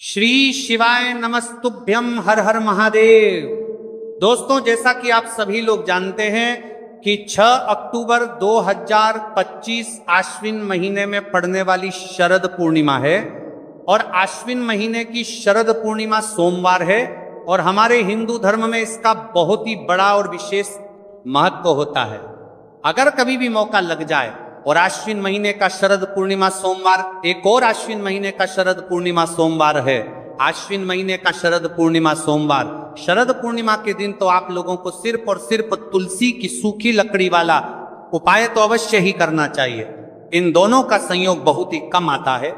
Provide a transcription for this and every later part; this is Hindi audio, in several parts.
श्री शिवाय नमस्तुभ्यम हर हर महादेव। दोस्तों, जैसा कि आप सभी लोग जानते हैं कि 6 अक्टूबर 2025 आश्विन महीने में पड़ने वाली शरद पूर्णिमा है और आश्विन महीने की शरद पूर्णिमा सोमवार है और हमारे हिंदू धर्म में इसका बहुत ही बड़ा और विशेष महत्व होता है। अगर कभी भी मौका लग जाए और आश्विन महीने का शरद पूर्णिमा सोमवार, एक और आश्विन महीने का शरद पूर्णिमा सोमवार है, आश्विन महीने का शरद पूर्णिमा सोमवार, शरद पूर्णिमा के दिन तो आप लोगों को सिर्फ और सिर्फ तुलसी की सूखी लकड़ी वाला उपाय तो अवश्य ही करना चाहिए। इन दोनों का संयोग बहुत ही कम आता है।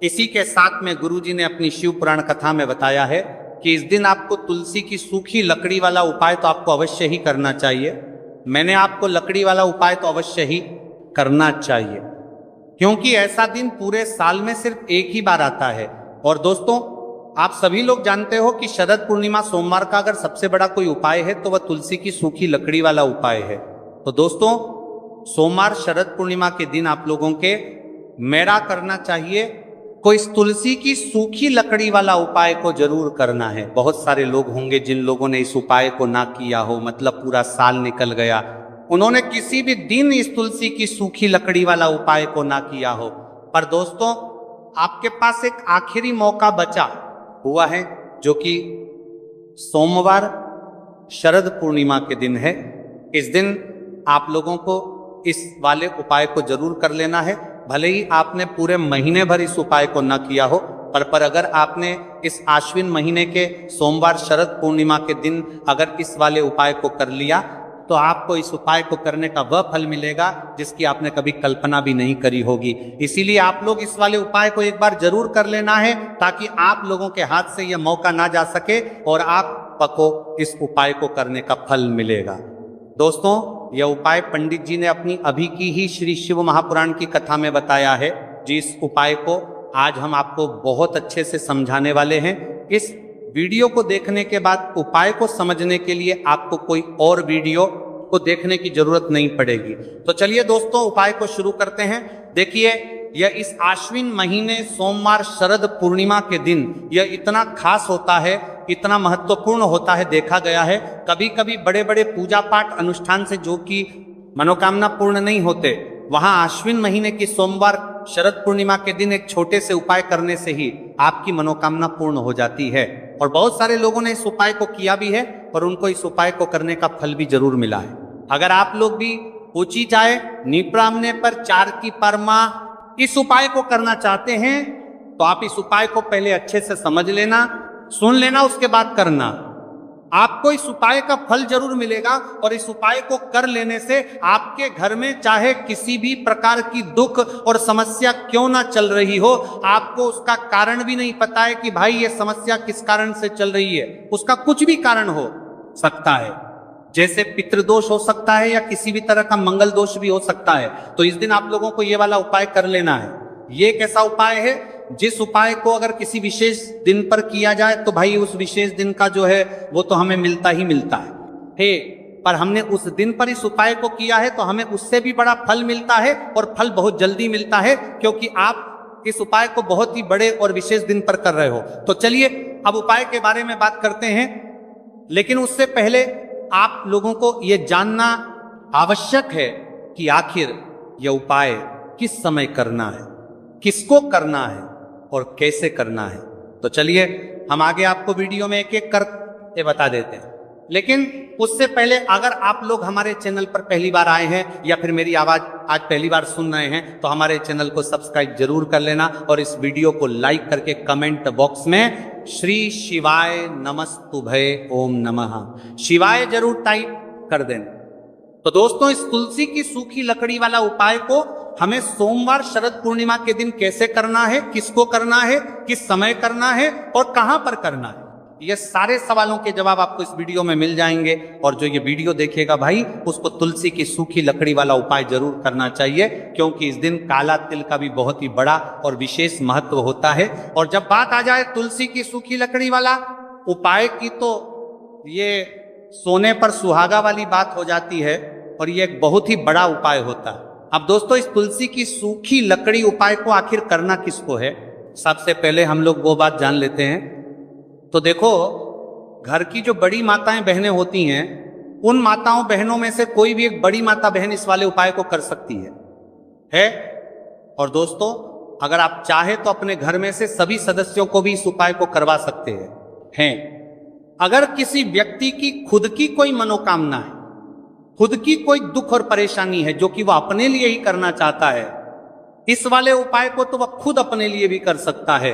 इसी के साथ में गुरुजी ने अपनी शिव पुराण कथा में बताया है कि इस दिन आपको तुलसी की सूखी लकड़ी वाला उपाय तो आपको अवश्य ही करना चाहिए। मैंने आपको लकड़ी वाला उपाय तो अवश्य ही करना चाहिए, क्योंकि ऐसा दिन पूरे साल में सिर्फ एक ही बार आता है। और दोस्तों, आप सभी लोग जानते हो कि शरद पूर्णिमा सोमवार का अगर सबसे बड़ा कोई उपाय है तो वह तुलसी की सूखी लकड़ी वाला उपाय है। तो दोस्तों, सोमवार शरद पूर्णिमा के दिन आप लोगों के मेरा करना चाहिए को इस तुलसी की सूखी लकड़ी वाला उपाय को जरूर करना है। बहुत सारे लोग होंगे जिन लोगों ने इस उपाय को ना किया हो, मतलब पूरा साल निकल गया, उन्होंने किसी भी दिन इस तुलसी की सूखी लकड़ी वाला उपाय को ना किया हो। पर दोस्तों, आपके पास एक आखिरी मौका बचा हुआ है, जो कि सोमवार शरद पूर्णिमा के दिन है। इस दिन आप लोगों को इस वाले उपाय को जरूर कर लेना है। भले ही आपने पूरे महीने भर इस उपाय को ना किया हो, पर अगर आपने इस आश्विन महीने के सोमवार शरद पूर्णिमा के दिन अगर इस वाले उपाय को कर लिया तो आपको इस उपाय को करने का वह फल मिलेगा जिसकी आपने कभी कल्पना भी नहीं करी होगी। इसीलिए आप लोग इस वाले उपाय को एक बार जरूर कर लेना है, ताकि आप लोगों के हाथ से यह मौका ना जा सके और आपको इस उपाय को करने का फल मिलेगा। दोस्तों, यह उपाय पंडित जी ने अपनी अभी की ही श्री शिव महापुराण की कथा में बताया है। जिस उपाय को आज हम आपको बहुत अच्छे से समझाने वाले हैं। इस वीडियो को देखने के बाद उपाय को समझने के लिए आपको कोई और वीडियो को देखने की जरूरत नहीं पड़ेगी। तो चलिए दोस्तों, उपाय को शुरू करते हैं। देखिए, यह इस आश्विन महीने सोमवार शरद पूर्णिमा के दिन यह इतना खास होता है, इतना महत्वपूर्ण होता है। देखा गया है कभी कभी बड़े बड़े पूजा पाठ अनुष्ठान से जो कि मनोकामना पूर्ण नहीं होते, वहां आश्विन महीने की सोमवार शरद पूर्णिमा के दिन एक छोटे से उपाय करने से ही आपकी मनोकामना पूर्ण हो जाती है। और बहुत सारे लोगों ने इस उपाय को किया भी है और उनको इस उपाय को करने का फल भी जरूर मिला है। अगर आप लोग भी पूछी जाए निप्रामने पर 4 की परमा इस उपाय को करना चाहते हैं तो आप इस उपाय को पहले अच्छे से समझ लेना, सुन लेना, उसके बाद करना। आपको इस उपाय का फल जरूर मिलेगा और इस उपाय को कर लेने से आपके घर में चाहे किसी भी प्रकार की दुख और समस्या क्यों ना चल रही हो, आपको उसका कारण भी नहीं पता है कि भाई ये समस्या किस कारण से चल रही है। उसका कुछ भी कारण हो सकता है, जैसे पितृदोष हो सकता है या किसी भी तरह का मंगल दोष भी हो सकता है। तो इस दिन आप लोगों को ये वाला उपाय कर लेना है। ये एक ऐसा उपाय है जिस उपाय को अगर किसी विशेष दिन पर किया जाए तो भाई उस विशेष दिन का जो है वो तो हमें मिलता ही मिलता है। पर हमने उस दिन पर इस उपाय को किया है तो हमें उससे भी बड़ा फल मिलता है और फल बहुत जल्दी मिलता है, क्योंकि आप इस उपाय को बहुत ही बड़े और विशेष दिन पर कर रहे हो। तो चलिए अब उपाय के बारे में बात करते हैं, लेकिन उससे पहले आप लोगों को यह जानना आवश्यक है कि आखिर यह उपाय किस समय करना है, किसको करना है और कैसे करना है। तो चलिए हम आगे आपको वीडियो में एक एक करके बता देते हैं। लेकिन उससे पहले अगर आप लोग हमारे चैनल पर पहली बार आए हैं या फिर मेरी आवाज आज पहली बार सुन रहे हैं तो हमारे चैनल को सब्सक्राइब जरूर कर लेना और इस वीडियो को लाइक करके कमेंट बॉक्स में श्री शिवाय नमस्तुभय ओम नमः शिवाय जरूर टाइप कर देना। तो दोस्तों, इस तुलसी की सूखी लकड़ी वाला उपाय को हमें सोमवार शरद पूर्णिमा के दिन कैसे करना है, किसको करना है, किस समय करना है और कहां पर करना है, ये सारे सवालों के जवाब आपको इस वीडियो में मिल जाएंगे। और जो ये वीडियो देखेगा भाई, उसको तुलसी की सूखी लकड़ी वाला उपाय जरूर करना चाहिए, क्योंकि इस दिन काला तिल का भी बहुत ही बड़ा और विशेष महत्व होता है। और जब बात आ जाए तुलसी की सूखी लकड़ी वाला उपाय की, तो ये सोने पर सुहागा वाली बात हो जाती है और ये एक बहुत ही बड़ा उपाय होता है। अब दोस्तों, इस तुलसी की सूखी लकड़ी उपाय को आखिर करना किसको है? सबसे पहले हम लोग वो बात जान लेते हैं। तो देखो, घर की जो बड़ी माताएं बहनें होती हैं, उन माताओं बहनों में से कोई भी एक बड़ी माता बहन इस वाले उपाय को कर सकती है। और दोस्तों, अगर आप चाहे तो अपने घर में से सभी सदस्यों को भी इस उपाय को करवा सकते हैं। अगर किसी व्यक्ति की खुद की कोई मनोकामना है, खुद की कोई दुख और परेशानी है जो कि वह अपने लिए ही करना चाहता है, इस वाले उपाय को तो वह खुद अपने लिए भी कर सकता है।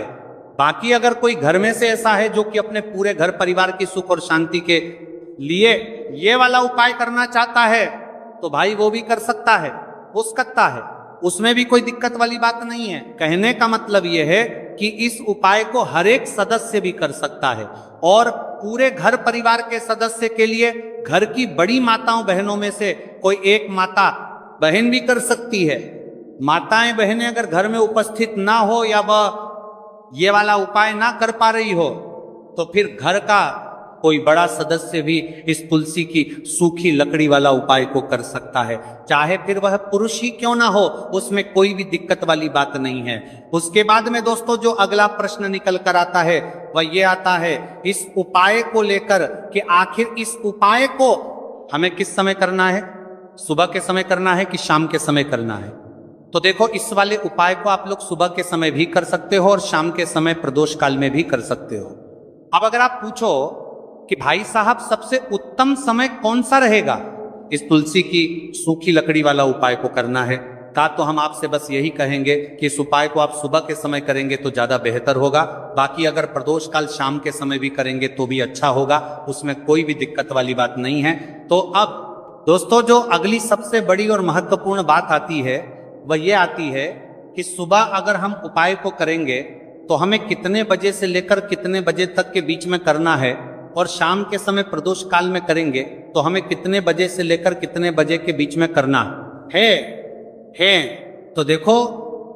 बाकी अगर कोई घर में से ऐसा है जो कि अपने पूरे घर परिवार की सुख और शांति के लिए ये वाला उपाय करना चाहता है, तो भाई वो भी कर सकता है, हो सकता है, उसमें भी कोई दिक्कत वाली बात नहीं है। कहने का मतलब यह है कि इस उपाय को हर एक सदस्य भी कर सकता है, और पूरे घर परिवार के सदस्य के लिए घर की बड़ी माताओं बहनों में से कोई एक माता बहन भी कर सकती है। माताएं बहनें अगर घर में उपस्थित ना हो या वह ये वाला उपाय ना कर पा रही हो, तो फिर घर का कोई बड़ा सदस्य भी इस तुलसी की सूखी लकड़ी वाला उपाय को कर सकता है, चाहे फिर वह पुरुष ही क्यों ना हो, उसमें कोई भी दिक्कत वाली बात नहीं है। उसके बाद में दोस्तों जो अगला प्रश्न निकल कर आता है वह ये आता है इस उपाय को लेकर कि आखिर इस उपाय को हमें किस समय करना है, सुबह के समय करना है कि शाम के समय करना है। तो देखो, इस वाले उपाय को आप लोग सुबह के समय भी कर सकते हो और शाम के समय प्रदोष काल में भी कर सकते हो। अब अगर आप पूछो कि भाई साहब सबसे उत्तम समय कौन सा रहेगा इस तुलसी की सूखी लकड़ी वाला उपाय को करना है, तो हम आपसे बस यही कहेंगे कि इस उपाय को आप सुबह के समय करेंगे तो ज्यादा बेहतर होगा। बाकी अगर प्रदोष काल शाम के समय भी करेंगे तो भी अच्छा होगा, उसमें कोई भी दिक्कत वाली बात नहीं है। तो अब दोस्तों जो अगली सबसे बड़ी और महत्वपूर्ण बात आती है वह ये आती है कि सुबह अगर हम उपाय को करेंगे तो हमें कितने बजे से लेकर कितने बजे तक के बीच में करना है, और शाम के समय प्रदोष काल में करेंगे तो हमें कितने बजे से लेकर कितने बजे के बीच में करना है। तो देखो,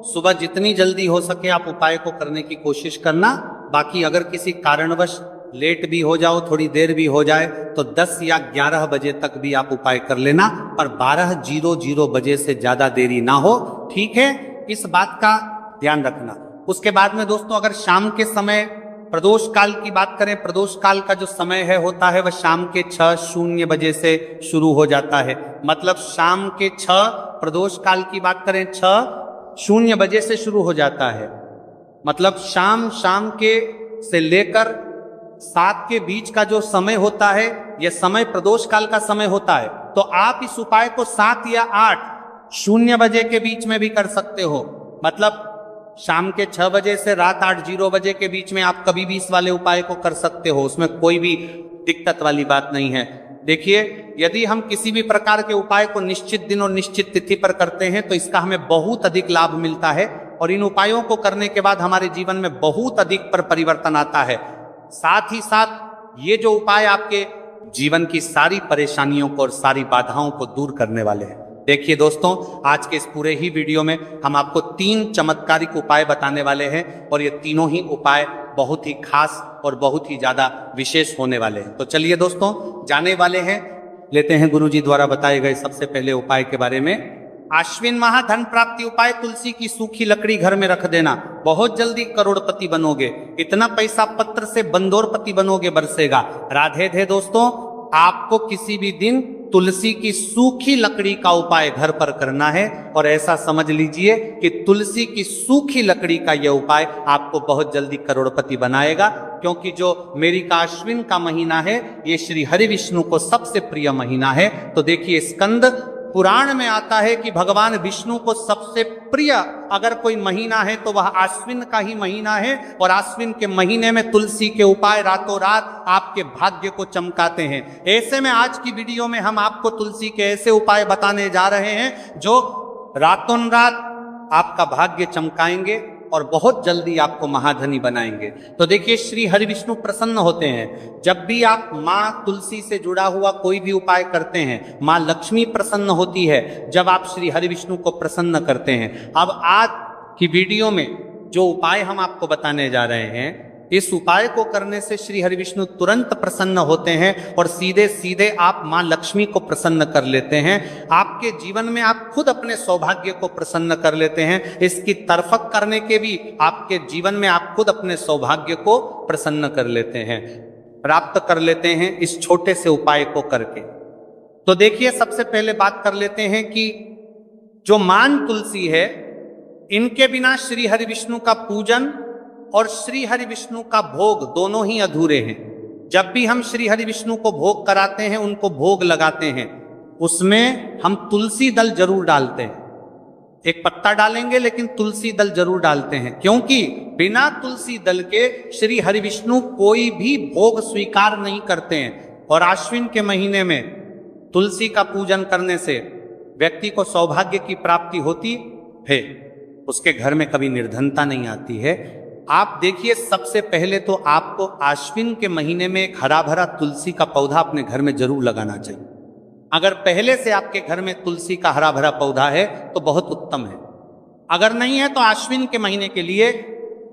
सुबह जितनी जल्दी हो सके आप उपाय को करने की कोशिश करना। बाकी अगर किसी कारणवश लेट भी हो जाओ, थोड़ी देर भी हो जाए, तो 10 या 11 बजे तक भी आप उपाय कर लेना, पर 12:00 बजे से ज्यादा देरी ना हो, ठीक है? इस बात का ध्यान रखना। उसके बाद में दोस्तों अगर शाम के समय प्रदोष काल की बात करें, प्रदोष काल का जो समय है होता है वह शाम के 6:00 बजे से शुरू हो जाता है। मतलब शाम के 6 प्रदोष काल की बात करें 6:00 बजे से शुरू हो जाता है। मतलब शाम के से लेकर 7 के बीच का जो समय होता है यह समय प्रदोष काल का समय होता है। तो आप इस उपाय को 7 या 8:00 बजे के बीच में भी कर सकते हो। मतलब शाम के 6 बजे से रात 8:00 बजे के बीच में आप कभी भी इस वाले उपाय को कर सकते हो, उसमें कोई भी दिक्कत वाली बात नहीं है। देखिए, यदि हम किसी भी प्रकार के उपाय को निश्चित दिन और निश्चित तिथि पर करते हैं तो इसका हमें बहुत अधिक लाभ मिलता है, और इन उपायों को करने के बाद हमारे जीवन में बहुत अधिक परिवर्तन आता है। साथ ही साथ ये जो उपाय आपके जीवन की सारी परेशानियों को और सारी बाधाओं को दूर करने वाले हैं। देखिए दोस्तों, आज के इस पूरे ही वीडियो में हम आपको 3 चमत्कारिक उपाय बताने वाले हैं, और ये तीनों ही उपाय बहुत ही खास और बहुत ही ज्यादा विशेष होने वाले हैं। तो चलिए दोस्तों, जाने वाले हैं, लेते हैं गुरुजी द्वारा बताए गए सबसे पहले उपाय के बारे में। आश्विन माह धन प्राप्ति उपाय, तुलसी की सूखी लकड़ी घर में रख देना, बहुत जल्दी करोड़पति बनोगे। इतना पैसा पत्र से बंदोरपति बनोगे, बरसेगा। राधे थे दोस्तों, आपको किसी भी दिन तुलसी की सूखी लकड़ी का उपाय घर पर करना है, और ऐसा समझ लीजिए कि तुलसी की सूखी लकड़ी का यह उपाय आपको बहुत जल्दी करोड़पति बनाएगा। क्योंकि जो मेरी का अश्विन का महीना है ये श्री हरि विष्णु को सबसे प्रिय महीना है। तो देखिए, स्कंद पुराण में आता है कि भगवान विष्णु को सबसे प्रिय अगर कोई महीना है तो वह आश्विन का ही महीना है, और आश्विन के महीने में तुलसी के उपाय रातों रात आपके भाग्य को चमकाते हैं। ऐसे में आज की वीडियो में हम आपको तुलसी के ऐसे उपाय बताने जा रहे हैं जो रातों रात आपका भाग्य चमकाएंगे और बहुत जल्दी आपको महाधनी बनाएंगे। तो देखिए, श्री हरि विष्णु प्रसन्न होते हैं जब भी आप माँ तुलसी से जुड़ा हुआ कोई भी उपाय करते हैं। माँ लक्ष्मी प्रसन्न होती है जब आप श्री हरि विष्णु को प्रसन्न करते हैं। अब आज की वीडियो में जो उपाय हम आपको बताने जा रहे हैं इस उपाय को करने से श्री हरि विष्णु तुरंत प्रसन्न होते हैं और सीधे सीधे आप मां लक्ष्मी को प्रसन्न कर लेते हैं। आपके जीवन में आप खुद अपने सौभाग्य को प्रसन्न कर लेते हैं। इसकी तरफक करने के भी आपके जीवन में आप खुद अपने सौभाग्य को प्रसन्न कर लेते हैं, प्राप्त कर लेते हैं इस छोटे से उपाय को करके। तो देखिए, सबसे पहले बात कर लेते हैं कि जो मान तुलसी है, इनके बिना श्री हरि विष्णु का पूजन और श्री हरि विष्णु का भोग दोनों ही अधूरे हैं। जब भी हम श्री हरि विष्णु को भोग कराते हैं, उनको भोग लगाते हैं, उसमें हम तुलसी दल जरूर डालते हैं। एक पत्ता डालेंगे लेकिन तुलसी दल जरूर डालते हैं, क्योंकि बिना तुलसी दल के श्री हरि विष्णु कोई भी भोग स्वीकार नहीं करते हैं। और आश्विन के महीने में तुलसी का पूजन करने से व्यक्ति को सौभाग्य की प्राप्ति होती है, उसके घर में कभी निर्धनता नहीं आती है। आप देखिए, सबसे पहले तो आपको आश्विन के महीने में एक हरा भरा तुलसी का पौधा अपने घर में जरूर लगाना चाहिए। अगर पहले से आपके घर में तुलसी का हरा भरा पौधा है तो बहुत उत्तम है। अगर नहीं है तो आश्विन के महीने के लिए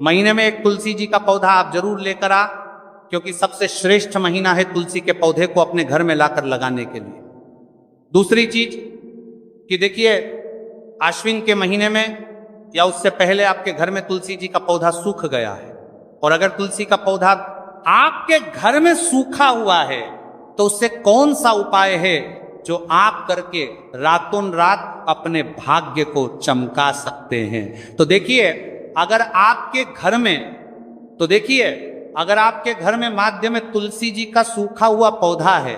महीने में एक तुलसी जी का पौधा आप जरूर लेकर आ, क्योंकि सबसे श्रेष्ठ महीना है तुलसी के पौधे को अपने घर में लाकर लगाने के लिए। दूसरी चीज कि देखिए, आश्विन के महीने में या उससे पहले आपके घर में तुलसी जी का पौधा सूख गया है, और अगर तुलसी का पौधा आपके घर में सूखा हुआ है तो उससे कौन सा उपाय है जो आप करके रातों रात अपने भाग्य को चमका सकते हैं। तो देखिए, अगर आपके घर में माध्य में तुलसी जी का सूखा हुआ पौधा है,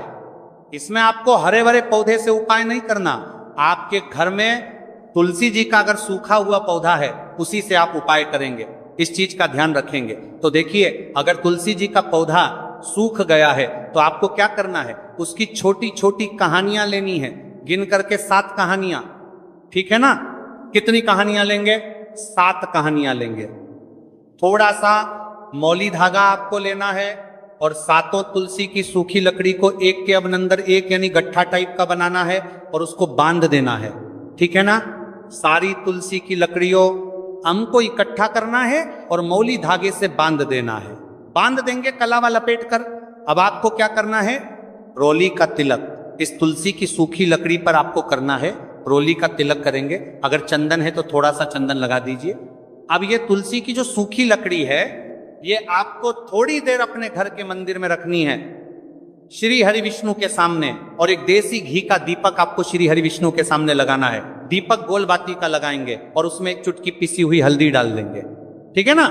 इसमें आपको हरे भरे पौधे से उपाय नहीं करना। आपके घर में तुलसी जी का अगर सूखा हुआ पौधा है, उसी से आप उपाय करेंगे, इस चीज का ध्यान रखेंगे। तो देखिए, अगर तुलसी जी का पौधा सूख गया है तो आपको क्या करना है, उसकी छोटी छोटी कहानियां लेनी है, गिन करके 7 कहानियां, ठीक है ना। कितनी कहानियां लेंगे? 7 कहानियां लेंगे। थोड़ा सा मौली धागा आपको लेना है और 7 तुलसी की सूखी लकड़ी को एक के अंदर एक यानी गट्ठा टाइप का बनाना है और उसको बांध देना है, ठीक है ना। सारी तुलसी की लकड़ियों हमको इकट्ठा करना है और मौली धागे से बांध देना है। बांध देंगे कलावा लपेट कर। अब आपको क्या करना है, रोली का तिलक इस तुलसी की सूखी लकड़ी पर आपको करना है। रोली का तिलक करेंगे। अगर चंदन है तो थोड़ा सा चंदन लगा दीजिए। अब ये तुलसी की जो सूखी लकड़ी है, ये आपको थोड़ी देर अपने घर के मंदिर में रखनी है श्री हरि विष्णु के सामने, और एक देसी घी का दीपक आपको श्री हरि विष्णु के सामने लगाना है। दीपक गोल बाती का लगाएंगे और उसमें एक चुटकी पिसी हुई हल्दी डाल देंगे, ठीक है ना।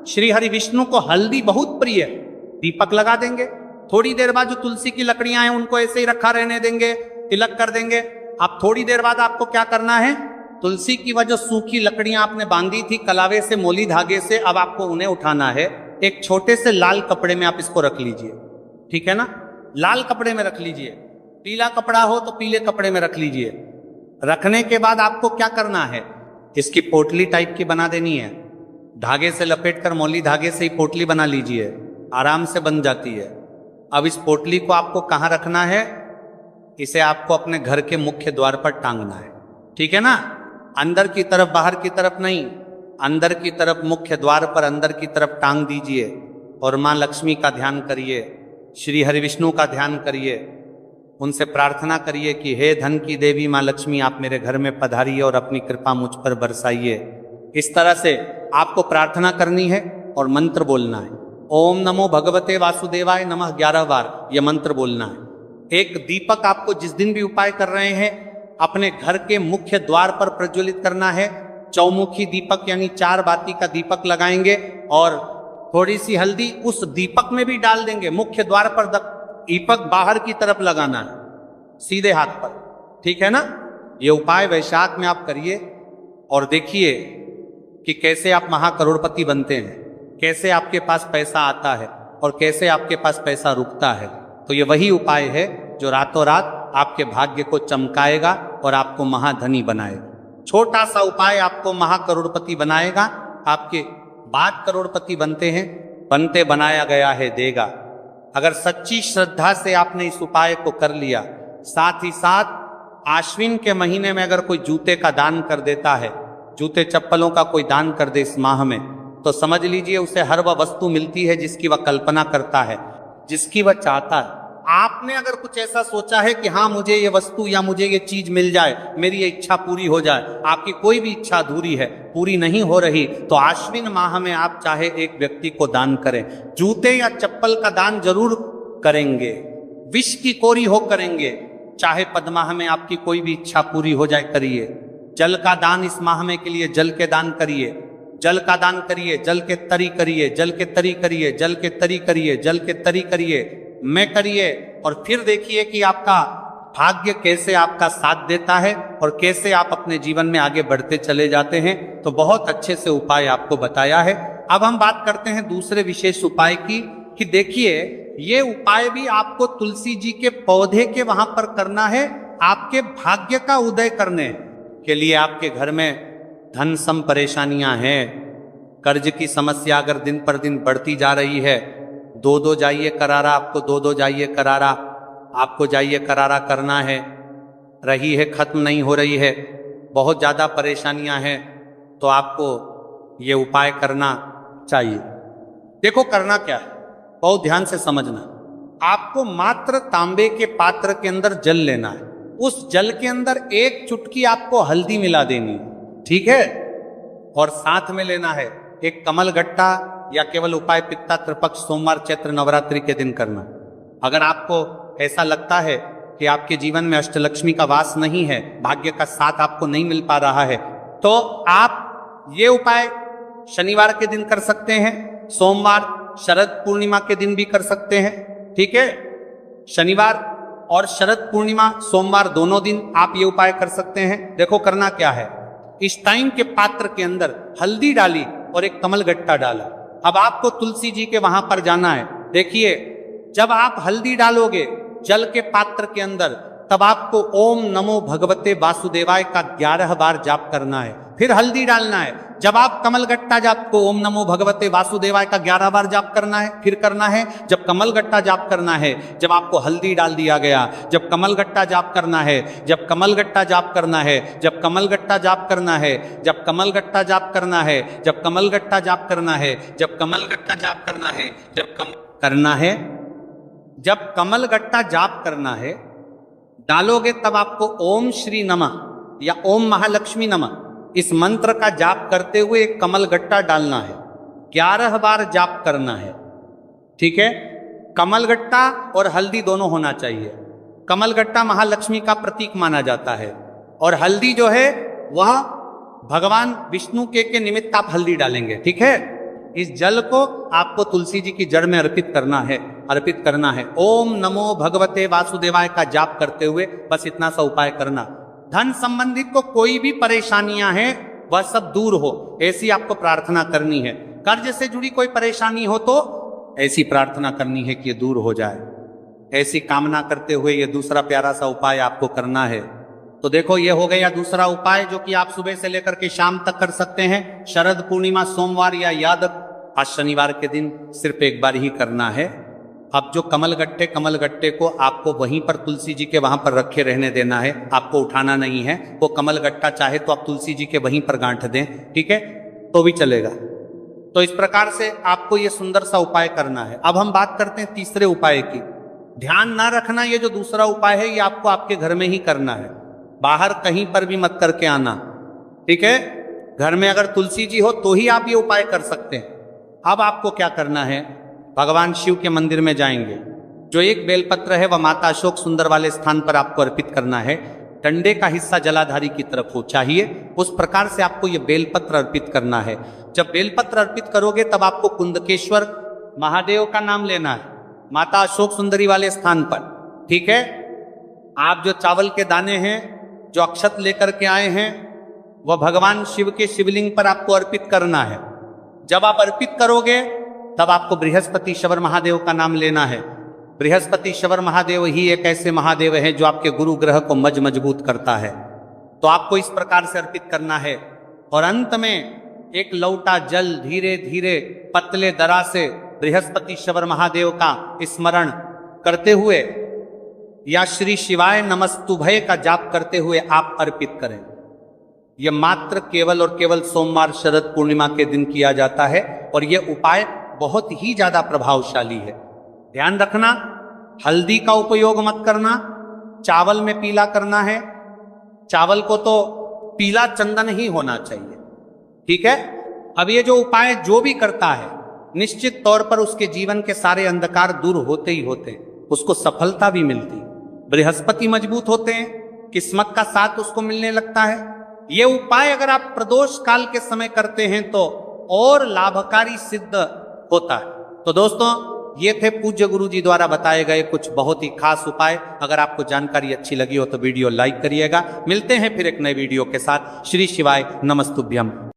श्री हरि विष्णु को हल्दी बहुत प्रिय है। दीपक लगा देंगे। थोड़ी देर बाद जो तुलसी की लकड़ियां हैं उनको ऐसे ही रखा रहने देंगे, तिलक कर देंगे। अब थोड़ी देर बाद आपको क्या करना है, तुलसी की वह जो सूखी लकड़ियां आपने बांधी थी कलावे से, मोली धागे से, अब आपको उन्हें उठाना है। एक छोटे से लाल कपड़े में आप इसको रख लीजिए, ठीक है ना। लाल कपड़े में रख लीजिए, पीला कपड़ा हो तो पीले कपड़े में रख लीजिए। रखने के बाद आपको क्या करना है, इसकी पोटली टाइप की बना देनी है। धागे से लपेटकर, मौली धागे से ही पोटली बना लीजिए, आराम से बन जाती है। अब इस पोटली को आपको कहाँ रखना है, इसे आपको अपने घर के मुख्य द्वार पर टांगना है, ठीक है ना। अंदर की तरफ, बाहर की तरफ नहीं, अंदर की तरफ मुख्य द्वार पर अंदर की तरफ टांग दीजिए और माँ लक्ष्मी का ध्यान करिए, श्री हरि विष्णु का ध्यान करिए। उनसे प्रार्थना करिए कि हे धन की देवी माँ लक्ष्मी, आप मेरे घर में पधारिए और अपनी कृपा मुझ पर बरसाइए। इस तरह से आपको प्रार्थना करनी है और मंत्र बोलना है। ओम नमो भगवते वासुदेवाय नमः 11 बार यह मंत्र बोलना है। एक दीपक आपको जिस दिन भी उपाय कर रहे हैं अपने घर के मुख्य द्वार पर प्रज्वलित करना है। चौमुखी दीपक यानी 4 बाती का दीपक लगाएंगे और थोड़ी सी हल्दी उस दीपक में भी डाल देंगे। मुख्य द्वार पर दीपक बाहर की तरफ लगाना है, सीधे हाथ पर, ठीक है ना। ये उपाय वैशाख में आप करिए और देखिए कि कैसे आप महाकरोड़पति बनते हैं, कैसे आपके पास पैसा आता है और कैसे आपके पास पैसा रुकता है। तो ये वही उपाय है जो रातों रात आपके भाग्य को चमकाएगा और आपको महाधनी बनाएगा। छोटा सा उपाय आपको महाकरोड़पति बनाएगा। आपके बाद करोड़पति बनते हैं, बनते बनाया गया है देगा। अगर सच्ची श्रद्धा से आपने इस उपाय को कर लिया, साथ ही साथ आश्विन के महीने में अगर कोई जूते का दान कर देता है, जूते चप्पलों का कोई दान कर दे इस माह में, तो समझ लीजिए उसे हर वह वस्तु मिलती है जिसकी वह कल्पना करता है, जिसकी वह चाहता है। आपने अगर कुछ ऐसा सोचा है कि हाँ मुझे ये वस्तु या मुझे ये चीज मिल जाए, मेरी ये इच्छा पूरी हो जाए, आपकी कोई भी इच्छा अधूरी है, पूरी नहीं हो रही, तो आश्विन माह में आप चाहे एक व्यक्ति को दान करें, जूते या चप्पल का दान जरूर करेंगे, विष की कोरी हो करेंगे, चाहे पद माह में आपकी कोई भी इच्छा पूरी हो जाए करिए। जल का दान इस माह में के लिए जल के दान करिए, जल का दान करिए, जल के तरी करिए, जल के तरी करिए, जल के तरी करिए, जल के तरी करिए, मैं करिए, और फिर देखिए कि आपका भाग्य कैसे आपका साथ देता है और कैसे आप अपने जीवन में आगे बढ़ते चले जाते हैं। तो बहुत अच्छे से उपाय आपको बताया है। अब हम बात करते हैं दूसरे विशेष उपाय की, कि देखिए ये उपाय भी आपको तुलसी जी के पौधे के वहां पर करना है, आपके भाग्य का उदय करने के लिए। आपके घर में धन सम परेशानियां हैं, कर्ज की समस्या अगर दिन पर दिन बढ़ती जा रही है, दो जाइए करारा, आपको दो जाइए करारा, आपको जाइए करारा करना है, रही है खत्म नहीं हो रही है, बहुत ज़्यादा परेशानियां हैं, तो आपको ये उपाय करना चाहिए। देखो करना क्या है, बहुत ध्यान से समझना। आपको मात्र तांबे के पात्र के अंदर जल लेना है, उस जल के अंदर एक चुटकी आपको हल्दी मिला देनी है, ठीक है, और साथ में लेना है एक कमल गट्टा, या केवल उपाय पित्ता त्रिपक्ष सोमवार चैत्र नवरात्रि के दिन करना। अगर आपको ऐसा लगता है कि आपके जीवन में अष्टलक्ष्मी का वास नहीं है, भाग्य का साथ आपको नहीं मिल पा रहा है, तो आप ये उपाय शनिवार के दिन कर सकते हैं, सोमवार शरद पूर्णिमा के दिन भी कर सकते हैं, ठीक है। शनिवार और शरद पूर्णिमा सोमवार दोनों दिन आप ये उपाय कर सकते हैं। देखो करना क्या है, इस टाइम के पात्र के अंदर हल्दी डाली और एक कमल गट्टा डाला। अब आपको तुलसी जी के वहां पर जाना है। देखिए जब आप हल्दी डालोगे जल के पात्र के अंदर, तब आपको ओम नमो भगवते वासुदेवाय का 11 बार जाप करना है, फिर हल्दी डालना है। जब आप कमल गट्टा जाप को ओम नमो भगवते वासुदेवाय का 11 बार जाप करना है, फिर करना है। जब कमल गट्टा जाप करना है, जब आपको हल्दी डाल दिया गया, जब कमल गट्टा जाप करना है, जब कमल गट्टा जाप करना है, जब कमल गट्टा जाप करना है, जब कमल गट्टा जाप करना है, जब कमल गट्टा जाप करना है, जब कमल गट्टा जाप करना है, जब करना है, जब कमल गट्टा जाप करना है डालोगे, तब आपको ओम श्री नमः या ओम महालक्ष्मी नमः इस मंत्र का जाप करते हुए एक कमल गट्टा डालना है, 11 बार जाप करना है, ठीक है। कमल गट्टा और हल्दी दोनों होना चाहिए। कमल गट्टा महालक्ष्मी का प्रतीक माना जाता है, और हल्दी जो है वह भगवान विष्णु के निमित्त आप हल्दी डालेंगे, ठीक है। इस जल को आपको तुलसी जी की जड़ में अर्पित करना है, अर्पित करना है। ओम नमो भगवते वासुदेवाय का जाप करते हुए बस इतना सा उपाय करना। धन संबंधित को कोई भी परेशानियां हैं वह सब दूर हो, ऐसी आपको प्रार्थना करनी है। कर्ज से जुड़ी कोई परेशानी हो तो ऐसी प्रार्थना करनी है कि ये दूर हो जाए, ऐसी कामना करते हुए ये दूसरा प्यारा सा उपाय आपको करना है। तो देखो ये हो गया दूसरा उपाय, जो कि आप सुबह से लेकर के शाम तक कर सकते हैं। शरद पूर्णिमा सोमवार या याद आज शनिवार के दिन सिर्फ एक बार ही करना है। अब जो कमल गट्टे को आपको वहीं पर तुलसी जी के वहां पर रखे रहने देना है, आपको उठाना नहीं है। वो कमल गट्टा चाहे तो आप तुलसी जी के वहीं पर गांठ दें, ठीक है, तो भी चलेगा। तो इस प्रकार से आपको ये सुंदर सा उपाय करना है। अब हम बात करते हैं तीसरे उपाय की। ध्यान ना रखना, ये जो दूसरा उपाय है ये आपको आपके घर में ही करना है, बाहर कहीं पर भी मत करके आना, ठीक है। घर में अगर तुलसी जी हो तो ही आप ये उपाय कर सकते हैं। अब आपको क्या करना है, भगवान शिव के मंदिर में जाएंगे, जो एक बेलपत्र है वह माता अशोक सुंदर वाले स्थान पर आपको अर्पित करना है। डंडे का हिस्सा जलाधारी की तरफ हो चाहिए, उस प्रकार से आपको ये बेलपत्र अर्पित करना है। जब बेलपत्र अर्पित करोगे तब आपको कुंदकेश्वर महादेव का नाम लेना है, माता अशोक सुंदरी वाले स्थान पर, ठीक है। आप जो चावल के दाने हैं, जो अक्षत लेकर के आए हैं, वह भगवान शिव के शिवलिंग पर आपको अर्पित करना है। जब आप अर्पित करोगे तब आपको बृहस्पति शवर महादेव का नाम लेना है। बृहस्पति शवर महादेव ही एक ऐसे महादेव हैं जो आपके गुरु ग्रह को मजबूत करता है। तो आपको इस प्रकार से अर्पित करना है। और अंत में एक लौटा जल धीरे धीरे पतले दरा से बृहस्पति शवर महादेव का स्मरण करते हुए या श्री शिवाय नमस्तुभय का जाप करते हुए आप अर्पित करें। यह मात्र केवल और केवल सोमवार शरद पूर्णिमा के दिन किया जाता है और यह उपाय बहुत ही ज्यादा प्रभावशाली है। ध्यान रखना, हल्दी का उपयोग मत करना, चावल में पीला करना है। चावल को तो पीला चंदन ही होना चाहिए, ठीक है। अब ये जो उपाय जो भी करता है, निश्चित तौर पर उसके जीवन के सारे अंधकार दूर होते ही होते हैं, उसको सफलता भी मिलती, बृहस्पति मजबूत होते हैं, किस्मत का साथ उसको मिलने लगता है। ये उपाय अगर आप प्रदोष काल के समय करते हैं तो और लाभकारी सिद्ध होता है। तो दोस्तों, ये थे पूज्य गुरु जी द्वारा बताए गए कुछ बहुत ही खास उपाय। अगर आपको जानकारी अच्छी लगी हो तो वीडियो लाइक करिएगा। मिलते हैं फिर एक नए वीडियो के साथ। श्री शिवाय नमस्तुभ्यम।